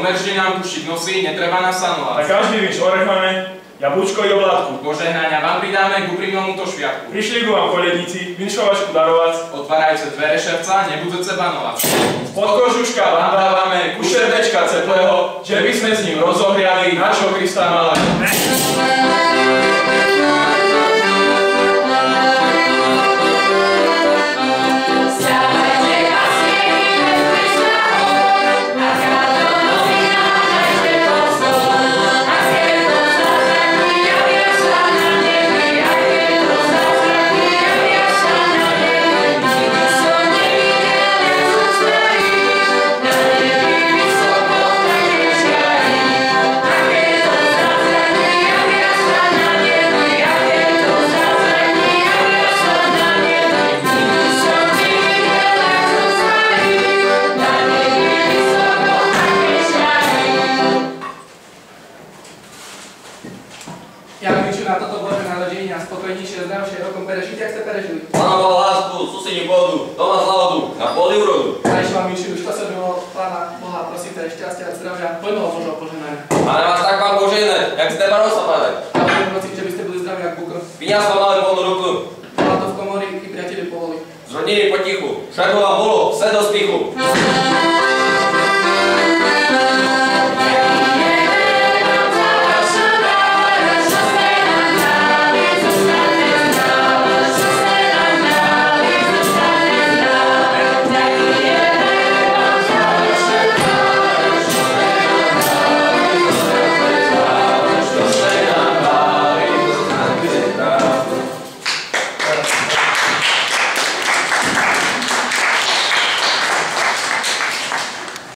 Povedz, že nám kušik nosí, netreba nás sanovať. A každý víš orechame, jablčko i oblátku. Požehnania vám pridáme k úprimnomu to šviatku. Prišli ku vám koledníci, vinšovačku darovať. Otvárajúce dvere ševca, nebudúce banovať. Spod kožuška vám dávame kus srdečka ceplého, že by sme s ním rozohriali našho Krista malého. Zrodnili potichu, však vám bolo, vse do spichu.